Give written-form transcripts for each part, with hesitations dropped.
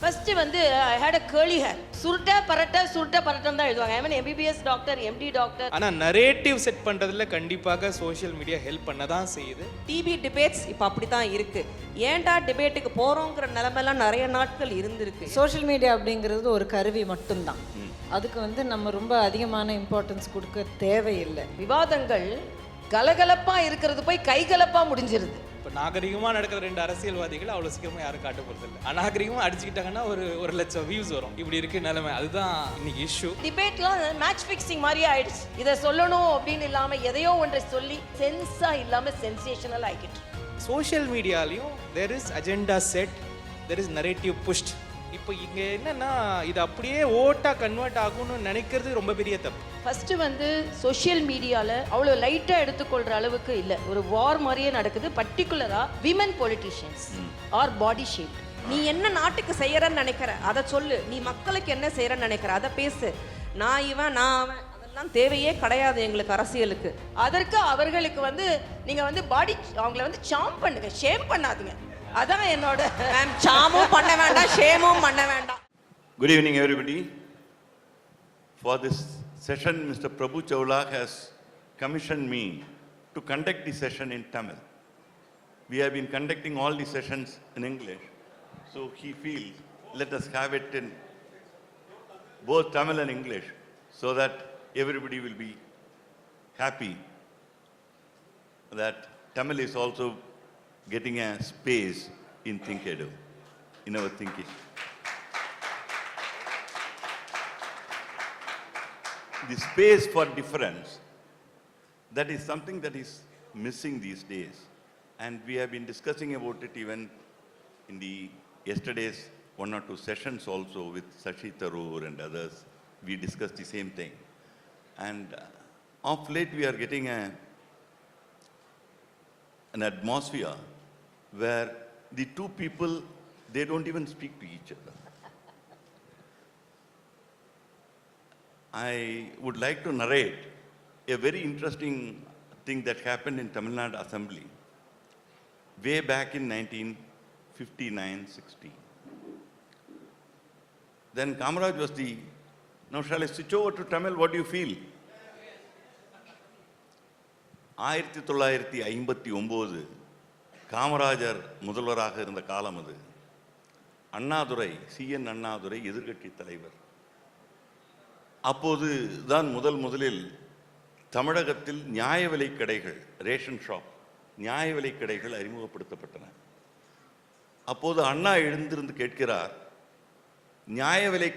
First வந்து I had a curly hair. சுருட்ட பரட்ட தான் எழுதுவாங்க. ஐ மீன் MBBS டாக்டர், MD டாக்டர். ஆனா நரேட்டிவ் செட் பண்றதுல கண்டிப்பாக சோஷியல் மீடியா ஹெல்ப் பண்ண தான் செய்யுது. டிபி டிபேட்ஸ் இப்போ அப்படி தான் இருக்கு. ஏன்டா டிபேட்டுக்கு போறோங்கிற நிலைமைலாம் நிறைய நாட்கள் இருந்திருக்கு. சோஷியல் மீடியா அப்படிங்கிறது ஒரு கருவி மட்டும்தான். அதுக்கு வந்து நம்ம ரொம்ப அதிகமான இம்பார்ட்டன்ஸ் கொடுக்க தேவையில்லை. விவாதங்கள் கலகலப்பா இருக்கிறது போய் கைகலப்பா முடிஞ்சிருது. இப்போ நாகரிகமாக நடக்கிற ரெண்டு அரசியல்வாதிகள் அவ்வளோ சீக்கிரமாக யாரும் காட்ட போகிறது இல்லை. அநாகரிகமாக அடிச்சுக்கிட்டாங்கன்னா ஒரு லட்சம் வியூஸ் வரும். இப்படி இருக்கு நிலைமை. அதுதான் இன்னைக்கு இஷ்யூ. டிபேட்லாம் மேட்ச் ஃபிக்ஸிங் மாதிரியே ஆயிடுச்சு. இதை சொல்லணும் அப்படின்னு இல்லாம எதையோ ஒன்றை சொல்லி சென்ஸா இல்லாம சென்சேஷனல் ஆகிட்டு. சோஷியல் மீடியாலையும் there is agenda set, there is narrative pushed. இப்போ இங்கே என்னன்னா இது அப்படியே ஓட்டாக கன்வெர்ட் ஆகும்னு நினைக்கிறது ரொம்ப பெரிய தப்பு. ஃபர்ஸ்ட் வந்து சோஷியல் மீடியால அவ்வளோ லைட்டா எடுத்துக்கொள்ற அளவுக்கு இல்லை. ஒரு வார் மாதிரியே நடக்குது. பர்டிகுலரா women politicians are body shape. நீ என்ன நாட்டுக்கு செய்யறன்னு நினைக்கிற அதை சொல்லு. நீ மக்களுக்கு என்ன செய்யறன்னு நினைக்கிற அதை பேசு. நான் இவன் நான் அவன் அதெல்லாம் தேவையே கிடையாது எங்களுக்கு அரசியலுக்கு. அதற்கு அவர்களுக்கு வந்து நீங்க வந்து பாடி அவங்கள வந்து சாம் பண்ணுங்க, ஷேம் பண்ணாதீங்க. அதான் என்னோட சாமும் பண்ண வேண்டாம், ஷேமும் பண்ண வேண்டாம். Good evening, everybody. For this session, Mr. Prabhu Chawla has commissioned me to conduct the session in Tamil. We have been conducting all the sessions in English, so he feels let us have it in both Tamil and English, so that everybody will be happy that Tamil is also getting a space in Thinkedu, in our thinking. The space for difference, that is something that is missing these days. And we have been discussing about it even in the yesterday's 1 or 2 sessions also with Sashi Tharoor and others. We discussed the same thing. And of late we are getting an atmosphere where the two people, they don't even speak to each other. I would like to narrate a very interesting thing that happened in Tamil Nadu Assembly way back in 1959-60. Then Kamaraj was the, now shall I switch over to Tamil, what do you feel? 1959 Kamarajar முதல்வராக இருந்த காலம் அது. Annadurai, CN Annadurai எதிர்க்கட்சி தலைவர். அப்போது தான் முதலில் தமிழகத்தில் நியாய விலை கடைகள், ரேஷன் ஷாப், நியாய விலை கடைகள் அறிமுகப்படுத்தப்பட்டன. அப்போது அண்ணா எழுந்திருந்து கேட்கிறார், நியாய விலை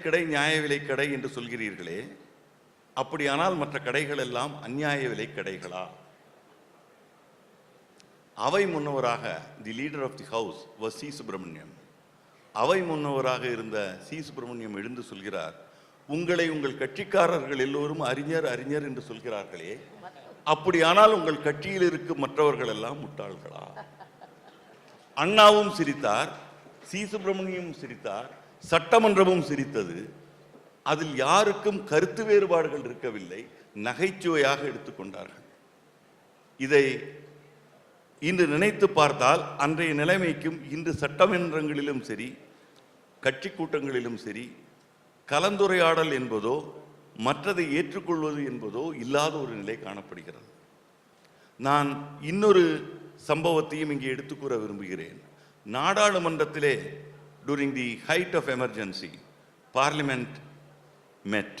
கடை என்று சொல்கிறீர்களே, அப்படியானால் மற்ற கடைகள் எல்லாம் அநியாய விலை கடைகளா? அவை முன்னவராக the leader of the house was C. Subramaniam. அவை முன்னவராக இருந்த சி. சுப்பிரமணியம் எழுந்து சொல்கிறார், உங்களை உங்கள் கட்சிக்காரர்கள் எல்லோரும் அறிஞர் என்று சொல்கிறார்களே, அப்படியானால் உங்கள் கட்சியில் இருக்கும் மற்றவர்கள் எல்லாம் முட்டாள்களா? அண்ணாவும் சிரித்தார், சி. சுப்பிரமணியமும் சிரித்தார், சட்டமன்றமும் சிரித்தது. அதில் யாருக்கும் கருத்து வேறுபாடுகள் இருக்கவில்லை, நகைச்சுவையாக எடுத்துக்கொண்டார்கள். இதை இன்று நினைத்து பார்த்தால் அன்றைய நிலைமைக்கும் இன்று சட்டமன்றங்களிலும் சரி, கட்சி கூட்டங்களிலும் சரி, கலந்துரையாடல் என்பதோ மற்றதை ஏற்றுக்கொள்வது என்பதோ இல்லாத ஒரு நிலை காணப்படுகிறது. நான் இன்னொரு சம்பவத்தையும் இங்கே எடுத்துக்கூற விரும்புகிறேன். நாடாளுமன்றத்திலே during the height of emergency, Parliament met.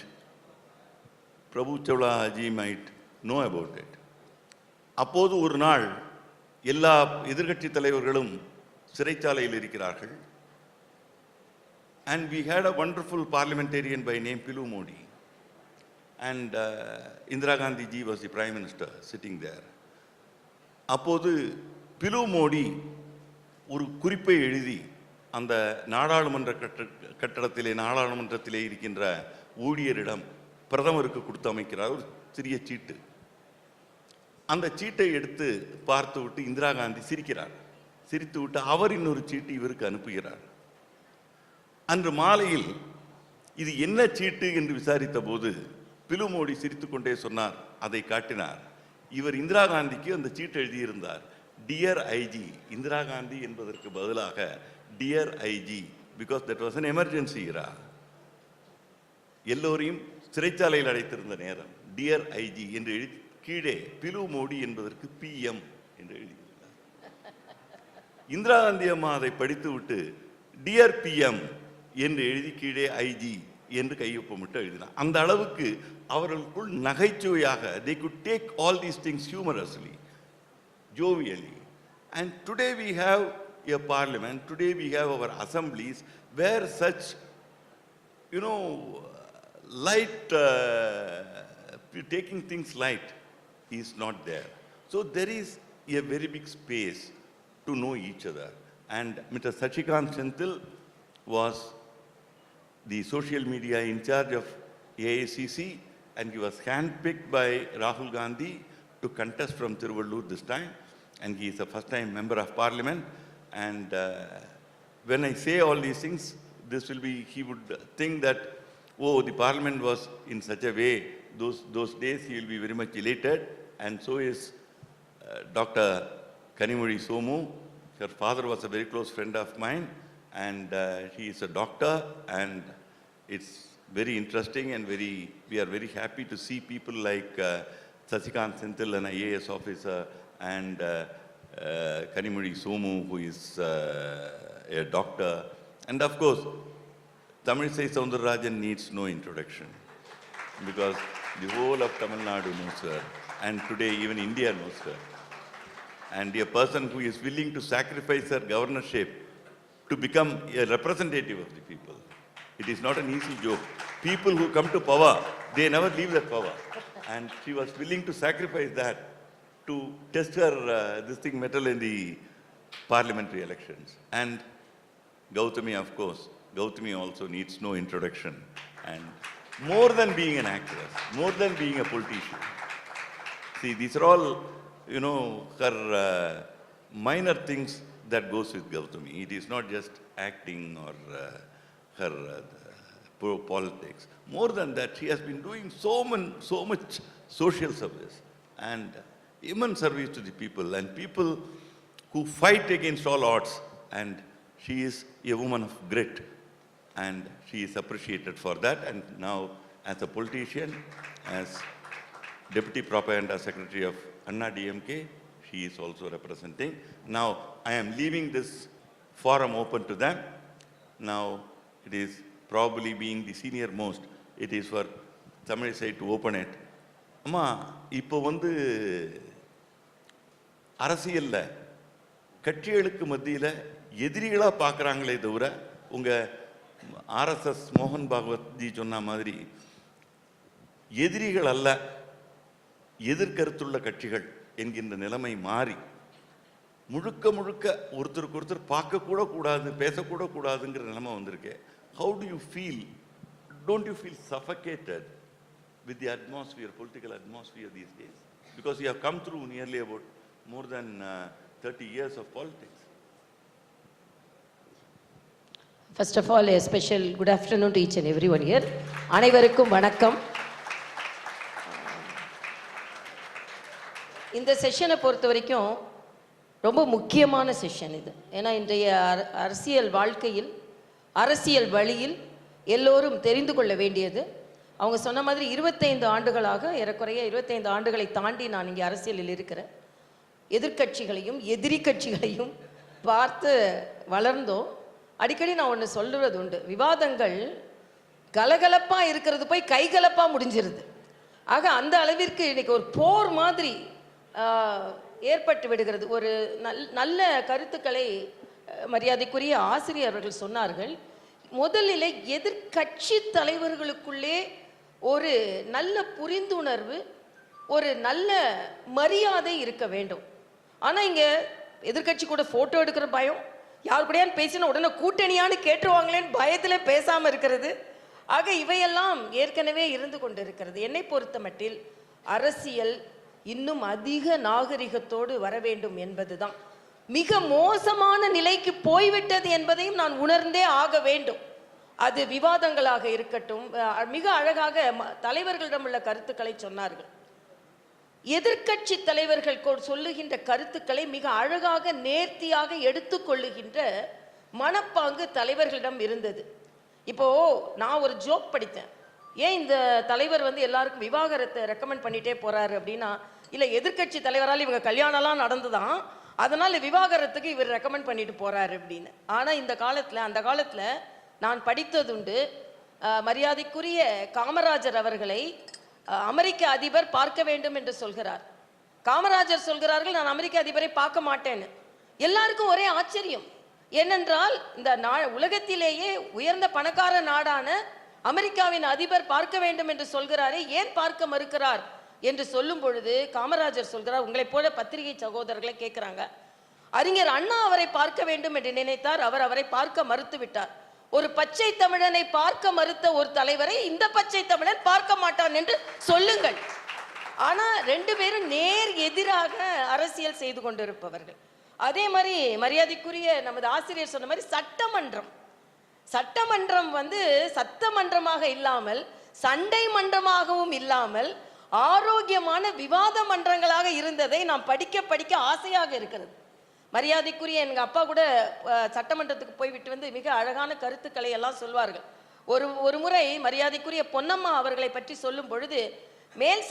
Prabhu Chawla ji might know about it. அப்போது ஒரு நாள் எல்லா எதிர்க்கட்சி தலைவர்களும் சிறைச்சாலையில் இருக்கிறார்கள். And we had a wonderful parliamentarian by name Pilu Modi. And Indira Gandhi ji was the Prime Minister sitting there. அப்போது பிலு மோடி ஒரு குறிப்பை எழுதி அந்த நாடாளுமன்ற நாடாளுமன்றத்திலே இருக்கின்ற ஊழியரிடம் பிரதமருக்கு கொடுத்து அமைக்கிறார் ஒரு சிறிய சீட்டு. அந்த சீட்டை எடுத்து பார்த்து விட்டு இந்திரா காந்தி சிரிக்கிறார். சிரித்து விட்டு அவர் இன்னொரு சீட்டு இவருக்கு அனுப்புகிறார். அன்று மாலையில் இது என்ன சீட்டு என்று விசாரித்த போது பிலு மோடி சிரித்து கொண்டே சொன்னார், அதை காட்டினார். இவர் இந்திரா காந்திக்கு அந்த சீட்டு எழுதியிருந்தார், டியர் ஐஜி. இந்திரா காந்தி என்பதற்கு பதிலாக dear IG, because that was an emergency era. எல்லோரையும் சிறைச்சாலையில் அடைத்திருந்த நேரம். டியர் ஐஜி என்று எழுதி கீழே பிலு மோடி என்பதற்கு பிஎம் என்று எழுதியுள்ளார். இந்திரா காந்தி அம்மா அதை படித்துவிட்டு டியர் பிஎம் என்று எழுதி கீழே ஐஜி என்று கையொப்பமிட்டு எழுதினார். அந்த அளவுக்கு அவர்களுக்குள் நகைச்சுவையாக they could take all these things humorously, jovially. And today we have a parliament, today we have our assemblies where such, you know, light, taking things light is not there. So there is a very big space to know each other. And Mr. Sachikant Senthil was the social media in charge of AICC, and he was handpicked by Rahul Gandhi to contest from Tiruvallur this time, and he is a first-time member of parliament. And when I say all these things, this will be, he would think that, oh, the parliament was in such a way, those days he will be very much elated, and so is Dr. Kanimozhi Somu. Her father was a very close friend of mine, and he is a doctor, and it's very interesting and we are very happy to see people like Sachikant Senthil, an IAS officer, and Kanimozhi Somu, who is a doctor. And of course, Tamilisai Soundararajan needs no introduction, because the whole of Tamil Nadu knows her, and today even India knows her. And a person who is willing to sacrifice her governorship to become a representative of the people. It is not an easy job. People who come to power, they never leave that power. And she was willing to sacrifice that to test her mettle in the parliamentary elections. And Gautami, of course, Gautami also needs no introduction. And more than being an actress, more than being a politician. See, these are all, you know, her minor things that goes with Gautami. It is not just acting or her politics. More than that, she has been doing so much social service and immense service to the people, and people who fight against all odds. And she is a woman of grit, and she is appreciated for that. And now, as a politician, as Deputy Propaganda Secretary of Anna DMK, she is also representing. Now, I am leaving this forum open to them. Now, it is probably being the senior most, it is for Tamilisai to open it. அம்மா, இப்போ அரசியல்ல கட்சிகளுக்கு மத்தியில் எதிரிகளாக பார்க்குறாங்களே தவிர, உங்கள் RSS மோகன் Bhagwat G சொன்ன மாதிரி எதிரிகள் அல்ல, எதிர்கருத்துள்ள கட்சிகள் என்கின்ற நிலைமை மாறி முழுக்க ஒருத்தருக்கு ஒருத்தர் பார்க்கக்கூட கூடாது, பேசக்கூட கூடாதுங்கிற நிலைமை வந்திருக்கு. How do you feel? Don't you feel suffocated with the atmosphere, political atmosphere these days? Because you have come through nearly about more than 30 years of politics. First of all, a special good afternoon to each and everyone here. அனைவருக்கும் வணக்கம். இந்த செஷனை பொறுத்த வரைக்கும் ரொம்ப முக்கியமான session இது. ஏன்னா இன்றைய அரசியல் வாழ்க்கையில், அரசியல் வழியில் எல்லோரும் தெரிந்து கொள்ள வேண்டியது, அவங்க சொன்ன மாதிரி 25 ஆண்டுகளாக, ஏறக்குறைய 25 ஆண்டுகளை தாண்டி நான் இங்கே அரசியலில் இருக்கிறேன். எதிர்கட்சிகளையும் எதிரி கட்சிகளையும் பார்த்து வளர்ந்தோம். அடிக்கடி நான் ஒன்று சொல்லுறது உண்டு, விவாதங்கள் கலகலப்பாக இருக்கிறது போய் கைகலப்பாக முடிஞ்சிருது. ஆக அந்த அளவிற்கு இன்னைக்கு ஒரு போர் மாதிரி ஏற்பட்டு விடுகிறது. ஒரு நல்ல கருத்துக்களை மரியாதைக்குரிய ஆசிரியர் அவர்கள் சொன்னார்கள். முதலில் எதிர்கட்சி தலைவர்களுக்குள்ளே ஒரு நல்ல புரிந்துணர்வு, ஒரு நல்ல மரியாதை இருக்க வேண்டும். ஆனால் இங்கே எதிர்கட்சி கூட ஃபோட்டோ எடுக்கிற பயம், யார் கூடயான்னு பேசினா உடனே கூட்டணியான்னு கேட்டுருவாங்களேன்னு பயத்தில் பேசாமல் இருக்கிறது. ஆக இவையெல்லாம் ஏற்கனவே இருந்து கொண்டு இருக்கிறது. என்னை பொறுத்த மட்டில் அரசியல் இன்னும் அதிக நாகரிகத்தோடு வர வேண்டும் என்பதுதான். மிக மோசமான நிலைக்கு போய்விட்டது என்பதையும் நான் உணர்ந்தே ஆக வேண்டும். அது விவாதங்களாக இருக்கட்டும். மிக அழகாக தலைவர்களிடம் உள்ள கருத்துக்களை சொன்னார்கள். எதிர்கட்சி தலைவர்கள் சொல்லுகின்ற கருத்துக்களை மிக அழகாக நேர்த்தியாக எடுத்துக்கொள்ளுகின்ற மனப்பாங்கு தலைவர்களிடம் இருந்தது. இப்போ நான் ஒரு ஜோக் படித்தேன். ஏன் இந்த தலைவர் வந்து எல்லாருக்கும் விவாகரத்தை ரெக்கமெண்ட் பண்ணிட்டே போறாரு அப்படின்னா, இல்ல எதிர்க்கட்சி தலைவரால் இவங்க கல்யாணம்லாம் நடந்துதான், அதனால விவாகரத்துக்கு இவர் ரெக்கமெண்ட் பண்ணிட்டு போறாரு அப்படின்னு. ஆனா இந்த காலத்துல, அந்த காலத்துல நான் படித்ததுண்டு, மரியாதைக்குரிய காமராஜர் அவர்களை அமெரிக்க அதிபர் பார்க்க வேண்டும் என்று சொல்கிறார். காமராஜர் சொல்கிறார்கள், நான் அமெரிக்க அதிபரை பார்க்க மாட்டேன்னு. எல்லாருக்கும் ஒரே ஆச்சரியம். ஏனென்றால் இந்த உலகத்திலேயே உயர்ந்த பணக்கார நாடான அமெரிக்காவின் அதிபர் பார்க்க வேண்டும் என்று சொல்கிறாரே, ஏன் பார்க்க மறுக்கிறார் என்று சொல்லும் பொழுது காமராஜர் சொல்கிறார், உங்களைப் போல பத்திரிகை சகோதரர்களை கேட்கிறாங்க, அறிஞர் அண்ணா அவரை பார்க்க வேண்டும் என்று நினைத்தார், அவர் அவரை பார்க்க மறுத்து விட்டார். ஒரு பச்சை தமிழனை பார்க்க மறுத்த ஒரு தலைவரை இந்த பச்சை தமிழன் பார்க்க மாட்டான் என்று சொல்லுங்கள். ஆனா ரெண்டு பேரும் நேர் எதிராக அரசியல் செய்து கொண்டிருப்பவர்கள். அதே மாதிரி மரியாதைக்குரிய நமது ஆசிரியர் சொன்ன மாதிரி சட்டமன்றம் வந்து சட்டமன்றமாக இல்லாமல் சண்டை மன்றமாகவும் இல்லாமல் ஆரோக்கியமான விவாத மன்றங்களாக இருந்ததை நாம் படிக்க படிக்க ஆசையாக இருக்கிறது. மரியாதைக்குரிய எங்க அப்பா கூட சட்டமன்றத்துக்கு போய்விட்டு வந்து மிக அழகான கருத்துக்களை எல்லாம் சொல்வார்கள். ஒரு முறை மரியாதைக்குரிய பொன்னம்மா அவர்களை பற்றி சொல்லும் பொழுது, மேல்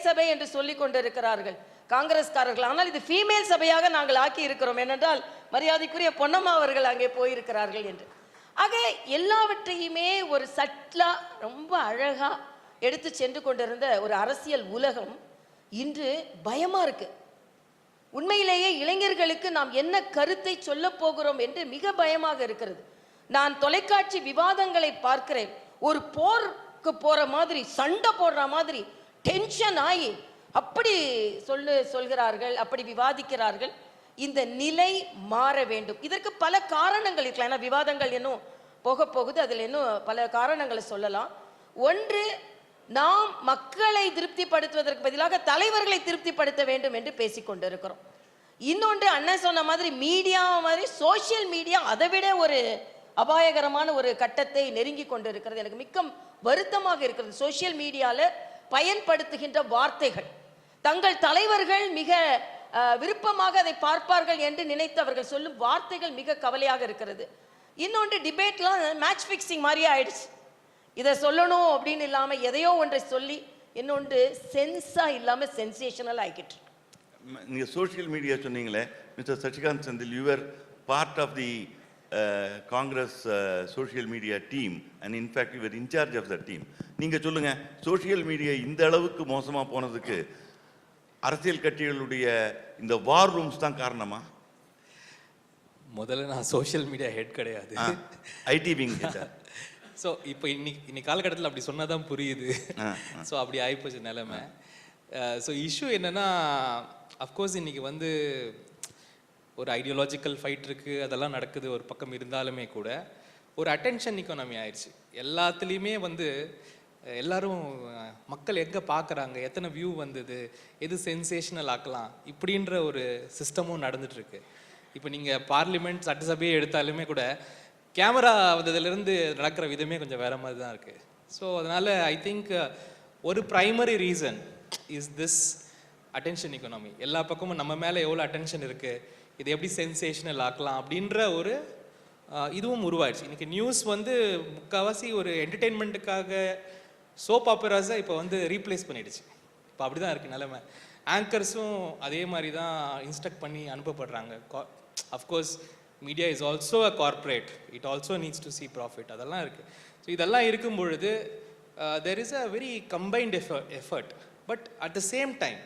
சபை என்று சொல்லிக் கொண்டிருக்கிறார்கள் காங்கிரஸ்காரர்கள், ஆனால் இது ஃபீமேல் சபையாக நாங்கள் ஆக்கி இருக்கிறோம், ஏனென்றால் மரியாதைக்குரிய பொன்னம்மா அவர்கள் அங்கே போயிருக்கிறார்கள் என்று. ஆக எல்லாவற்றையுமே ஒரு சட்லா ரொம்ப அழகா எடுத்து சென்று கொண்டிருந்த ஒரு அரசியல் உலகம் இன்று பயமா இருக்கு. உண்மையிலேயே இளைஞர்களுக்கு நாம் என்ன கருத்தை சொல்ல போகிறோம் என்று மிக பயமாக இருக்கிறது. நான் தொலைக்காட்சி விவாதங்களை பார்க்கிறேன். ஒரு போருக்கு போற மாதிரி, சண்டை போடுற மாதிரி டென்ஷன் ஆகி அப்படி சொல்கிறார்கள், அப்படி விவாதிக்கிறார்கள். இந்த நிலை மாற வேண்டும். இதற்கு பல காரணங்கள் இருக்கலாம். ஏன்னா விவாதங்கள் இன்னும் போக போகுது, அதில் இன்னும் பல காரணங்களை சொல்லலாம். ஒன்று, நாம் மக்களை திருப்திப்படுத்துவதற்கு பதிலாக தலைவர்களை திருப்திப்படுத்த வேண்டும் என்று பேசிக்கொண்டிருக்கிறோம். இன்னொன்று, அண்ணன் சொன்ன மாதிரி மீடியா மாதிரி சோசியல் மீடியா அதை விட ஒரு அபாயகரமான ஒரு கட்டத்தை நெருங்கி கொண்டு இருக்கிறது. எனக்கு மிக்க வருத்தமாக இருக்கிறது. சோசியல் மீடியால பயன்படுத்துகின்ற வார்த்தைகள், தங்கள் தலைவர்கள் மிக விருப்பமாக அதை பார்ப்பார்கள் என்று நினைத்தவர்கள் சொல்லும் வார்த்தைகள் மிக கவலையாக இருக்கிறது. இன்னொன்று, டிபேட்லாம் மேட்ச் ஃபிக்ஸிங் மாதிரியே ஆயிடுச்சு. இதை சொல்லணும் அப்படின்னு இல்லாமல் எதையோ ஒன்றை சொல்லி, இன்னொன்று சென்ஸாக இல்லாமல் சென்சேஷனல் ஆகிட்டு. நீங்கள் சோஷியல் மீடியா சொன்னீங்களே, mister Sasikanth Senthil, you are part of the Congress social media team and in fact you are in charge of the team. நீங்கள் சொல்லுங்கள், சோஷியல் மீடியா இந்த அளவுக்கு மோசமாக போனதுக்கு அரசியல் கட்சிகளுடைய இந்த வார் ரூம்ஸ் தான் காரணமா? முதல்ல நான் சோஷியல் மீடியா ஹெட் கிடையாது, ஐடி விங் ஹெட். ஸோ இப்போ இன்னைக்கு காலகட்டத்தில் அப்படி சொன்னால் தான் புரியுது. ஸோ அப்படி ஆகிப்போச்சு நிலைமை. ஸோ இஷ்யூ என்னென்னா, அஃப்கோர்ஸ் இன்னைக்கு வந்து ஒரு ஐடியாலஜிக்கல் ஃபைட் இருக்குது, அதெல்லாம் நடக்குது ஒரு பக்கம் இருந்தாலுமே கூட ஒரு அட்டென்ஷன் இக்கானமி ஆயிடுச்சு. எல்லாத்துலேயுமே வந்து எல்லாரும் மக்கள் எங்கே பார்க்குறாங்க, எத்தனை வியூ வந்தது, எது சென்சேஷனல் ஆக்கலாம், இப்படின்ற ஒரு சிஸ்டமும் நடந்துட்டுருக்கு. இப்போ நீங்கள் பார்லிமெண்ட் சட்டசபையை எடுத்தாலுமே கூட கேமரா வந்ததுலேருந்து நடக்கிற விதமே கொஞ்சம் வேறு மாதிரி தான் இருக்குது. ஸோ அதனால் ஐ திங்க் ஒரு primary reason is this attention economy. எல்லா பக்கமும் நம்ம மேலே எவ்வளோ அட்டென்ஷன் இருக்குது, இது எப்படி சென்சேஷனல் ஆக்கலாம் அப்படின்ற ஒரு இதுவும் உருவாயிடுச்சு. இன்றைக்கி நியூஸ் வந்து முக்கால்வாசி ஒரு என்டர்டெயின்மெண்ட்டுக்காக சோப் ஆப்பராஸை இப்போ வந்து ரீப்ளேஸ் பண்ணிடுச்சு. இப்போ அப்படி தான் இருக்குது நிலைமை. ஆங்கர்ஸும் அதே மாதிரி தான் இன்ஸ்ட்ரக்ட் பண்ணி அனுப்பப்படுறாங்க. Of course media is also a corporate, it also needs to see profit, அதெல்லாம் இருக்குது. ஸோ இதெல்லாம் இருக்கும் பொழுது there is a very combined effort. But at the same time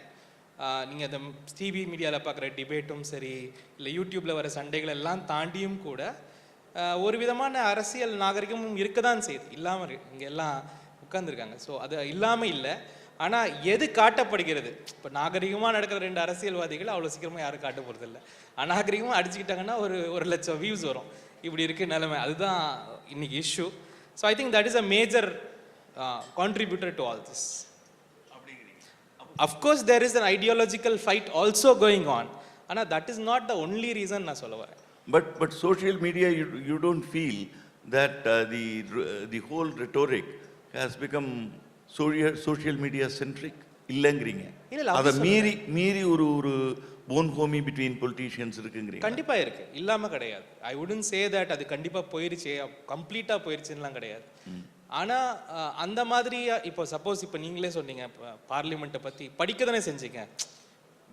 நீங்கள் அந்த டிவி மீடியாவில் பார்க்குற டிபேட்டும் சரி, இல்லை யூடியூப்பில் வர சண்டைகள் எல்லாம் தாண்டியும் கூட ஒரு விதமான அரசியல் நாகரிகமும் இருக்க தான் செய்யுது, இல்லாமல் இங்கே எல்லாம் உட்காந்துருக்காங்க. ஸோ அது இல்லாமல் இல்லை. ஆனால் எது காட்டப்படுகிறது, இப்போ நாகரிகமாக நடக்கிற ரெண்டு அரசியல்வாதிகள் அவ்வளோ சீக்கிரமாக யாரும் காட்ட போகிறது இல்லை. அநாகரிகமாக அடிச்சுக்கிட்டாங்கன்னா ஒரு லட்சம் வியூஸ் வரும். இப்படி இருக்குது நிலைமை. அதுதான் இன்னைக்கு issue. So I think that is a major contributor to all this. Of course there is an ideological fight also going on. ஆனால் that is not the only reason நான் சொல்ல வரேன். But social media, you don't feel that the whole rhetoric has become social media centric? இல்லைங்கிறீங்க. இல்ல, இல்ல, அதை அப்படி மீறி மீறி ஒரு ஒரு போன் ஹோமி பிட்வீன் பொலிட்டீஷியன்ஸ் இருக்குங்கிறீங்க. கண்டிப்பா இருக்கு, இல்லாம கிடையாது. ஐ வுடன்ட் சே தட் அது கண்டிப்பா போயிருச்சு, கம்ப்ளீட்டா போயிருச்சுன்னுலாம் கிடையாது. ஆனா அந்த மாதிரி இப்போ சப்போஸ் இப்போ நீங்களே சொன்னீங்க பார்லிமெண்ட்டை பத்தி படிக்க தானே செஞ்சீங்க.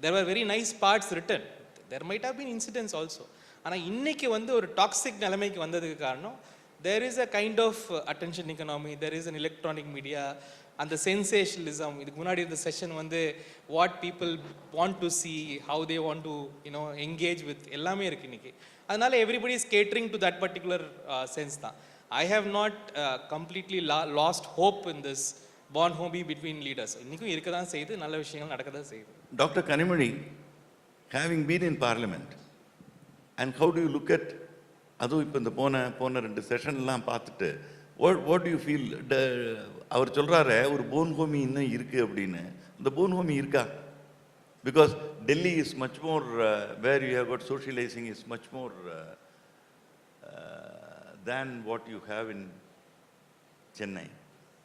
there were very nice parts written, there might have been incidents also. ஆனா இன்னைக்கு வந்து ஒரு டாக்ஸிக் நிலைமைக்கு வந்ததுக்கு காரணம் there is a kind of attention economy, there is an electronic media, அந்த சென்சேஷனலிசம். இதுக்கு முன்னாடி இந்த செஷன் வந்து what people want to see, how they want to you know engage with எல்லாமே இருக்கு இன்னைக்கு. அதனால everybody is catering to that particular sense தான். I have not completely lost hope in this bonhomie between leaders. இன்னைக்கும் இருக்க தான் செய்யுது, நல்ல விஷயங்கள் நடக்க தான் செய்யுது. Doctor Kanimozhi, having been in parliament, and how do you look at, அதுவும் இப்போ இந்த போன 2 செஷன்லாம் பார்த்துட்டு what do you feel? அவர் சொல்கிறாரு ஒரு போன் ஹோமி இன்னும் இருக்குது அப்படின்னு. இந்த போன் ஹோமி இருக்கா? Because Delhi is much more where you have got socialising is much more than what you have in Chennai,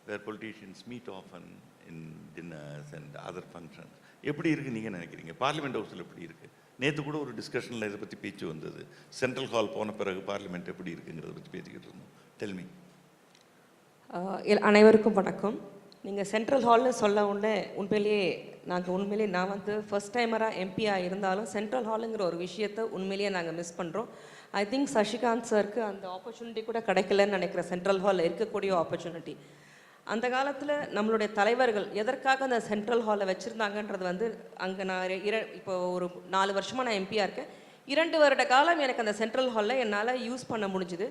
where politicians meet often in dinners and other functions. எப்படி இருக்குது நீங்கள் நினைக்கிறீங்க? பார்லிமெண்ட் ஹவுஸில் எப்படி இருக்குது? நேற்று கூட ஒரு டிஸ்கஷனில் இதை பற்றி பேச்சு வந்தது. சென்ட்ரல் ஹால் போன பிறகு பார்லிமெண்ட் எப்படி இருக்குங்கிறத பற்றி பேசிக்கிட்டு இருந்தோம். டெல்மி. அனைவருக்கும் வணக்கம். நீங்கள் சென்ட்ரல் ஹால்னு சொல்ல உண்மையிலேயே நான் வந்து ஃபர்ஸ்ட் டைமராக எம்பியாக இருந்தாலும் சென்ட்ரல் ஹாலுங்கிற ஒரு விஷயத்தை உண்மையிலேயே நாங்கள் மிஸ் பண்ணுறோம். ஐ திங்க் சசிகாந்த் சாருக்கு அந்த ஆப்பர்ச்சுனிட்டி கூட கிடைக்கலன்னு நினைக்கிறேன். சென்ட்ரல் ஹாலில் இருக்கக்கூடிய ஆப்பர்ச்சுனிட்டி அந்த காலத்தில் நம்மளுடைய தலைவர்கள் எதற்காக அந்த சென்ட்ரல் ஹாலில் வச்சுருந்தாங்கன்றது வந்து அங்கே நான் இப்போ ஒரு 4 வருஷமாக நான் எம்பியாக இருக்கேன். 2 வருட காலம் எனக்கு அந்த சென்ட்ரல் ஹாலில் என்னால் யூஸ் பண்ண முடிஞ்சுது.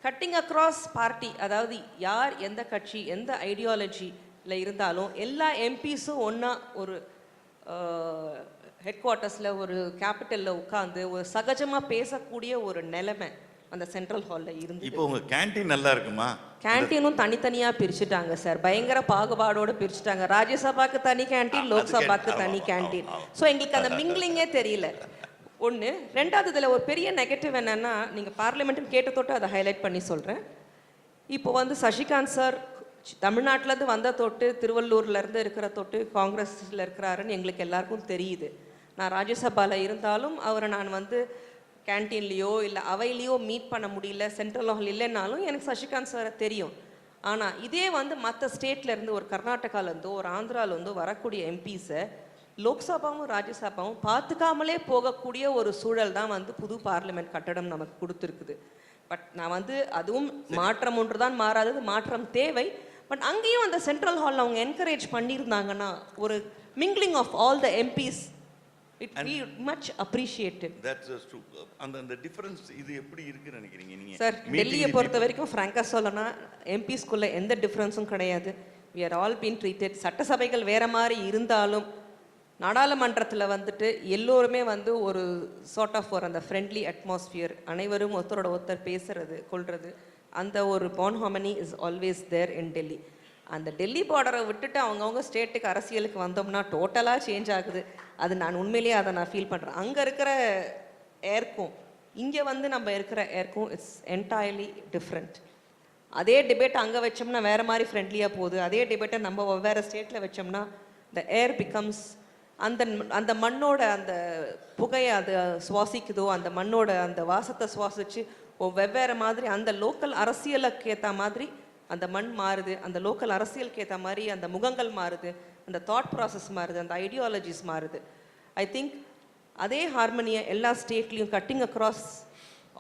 கட்டிங் அக்ராஸ் பார்ட்டி, அதாவது யார் எந்த கட்சி எந்த ஐடியாலஜியில் இருந்தாலும் எல்லா எம்பிஸும் ஒன்றா ஒரு ஹெட் குவார்ட்டர்ஸில் ஒரு கேபிட்டலில் உட்காந்து ஒரு சகஜமாக பேசக்கூடிய ஒரு நிலைமை அந்த சென்ட்ரல் ஹாலில் இருந்து. இப்போ உங்கள் கேன்டீன் நல்லா இருக்குமா? கேன்டீனும் தனித்தனியாக பிரிச்சுட்டாங்க சார், பயங்கர பாகுபாடோடு பிரிச்சுட்டாங்க. ராஜ்யசபாக்கு தனி கேன்டீன், லோக்சபாக்கு தனி கேன்டீன். ஸோ எங்களுக்கு அந்த மிங்கிலிங்கே தெரியல. ஒன்று. ரெண்டாவது, இதில் ஒரு பெரிய நெகட்டிவ் என்னென்னா, நீங்கள் பார்லிமெண்ட்டுன்னு கேட்ட தொட்டு அதை ஹைலைட் பண்ணி சொல்கிறேன். இப்போ வந்து சசிகாந்த் சார் தமிழ்நாட்டிலேருந்து வந்த தொட்டு திருவள்ளூர்லேருந்து இருக்கிற தொட்டு காங்கிரஸில் இருக்கிறாருன்னு எங்களுக்கு எல்லாருக்கும் தெரியுது. நான் ராஜ்யசபாவில் இருந்தாலும் அவரை நான் வந்து கேன்டீன்லேயோ இல்லை அவையிலையோ மீட் பண்ண முடியல, சென்ட்ரல் ஹால் இல்லைன்னாலும் எனக்கு சசிகாந்த் சாரை தெரியும். ஆனால் இதே வந்து மற்ற ஸ்டேட்லேருந்து ஒரு கர்நாடகாலேருந்தோ ஒரு ஆந்திராவிலேருந்தோ வரக்கூடிய எம்பிஸை லோக்சபாவும் ராஜ்யசபாவும் பார்த்துக்காமலே போகக்கூடிய ஒரு சூழல் தான் வந்து புது பார்லிமெண்ட் கட்டடம் நமக்கு கொடுத்துருக்குது. பட் நான் வந்து அதுவும் மாற்றம் ஒன்று தான் மாறாதது, மாற்றம் தேவை. பட் அங்கேயும் அந்த சென்ட்ரல் ஹாலில் அவங்க என்கரேஜ் பண்ணியிருந்தாங்கன்னா ஒரு mingling of all the MPs, it be much appreciated. That's true. அந்த டிஃபரன்ஸ் இது எப்படி இருக்குன்னு நினைக்கிறீங்க நீங்க? சார், டெல்லியை பொறுத்த வரைக்கும் ஃப்ராங்கா சொல்லனா எம்பிஸ்குள்ள எந்த டிஃபரன்ஸும் கிடையாது. we are all been treated. சட்டசபைகள் வேற மாதிரி இருந்தாலும் நாடாளுமன்றத்தில் வந்துட்டு எல்லோருமே வந்து ஒரு சார்ட் ஆஃப் ஒரு அந்த ஃப்ரெண்ட்லி அட்மாஸ்பியர், அனைவரும் ஒருத்தரோட ஒருத்தர் பேசுறது கொள்வது, அந்த ஒரு bond harmony is always there in Delhi. அந்த டெல்லி பார்டரை விட்டுட்டு அவங்கவுங்க ஸ்டேட்டுக்கு அரசியலுக்கு வந்தோம்னா டோட்டலாக சேஞ்ச் ஆகுது. அது நான் உண்மையிலேயே அதை நான் ஃபீல் பண்ணுறேன். அங்கே இருக்கிற ஏர்க்கும் இங்கே வந்து நம்ம இருக்கிற ஏர்க்கும் இட்ஸ் என்டையர்லி டிஃப்ரெண்ட். அதே டிபேட் அங்கே வச்சோம்னா வேறு மாதிரி ஃப்ரெண்ட்லியாக போகுது. அதே டிபேட்டை நம்ம வெவ்வேறு ஸ்டேட்டில் வச்சோம்னா த ஏர் பிகம்ஸ் அந்த மண்ணோட அந்த புகையை அது சுவாசிக்குதோ, அந்த மண்ணோட அந்த வாசத்தை சுவாசித்து வெவ்வேறு மாதிரி அந்த லோக்கல் அரசியலுக்கு ஏற்ற மாதிரி அந்த மண் மாறுது, அந்த லோக்கல் அரசியலுக்கு ஏற்ற மாதிரி அந்த முகங்கள் மாறுது, அந்த தாட் ப்ராசஸ் மாறுது, அந்த ஐடியாலஜிஸ் மாறுது. ஐ திங்க் அதே ஹார்மனியை எல்லா ஸ்டேட்லேயும் கட்டிங் அக்ராஸ்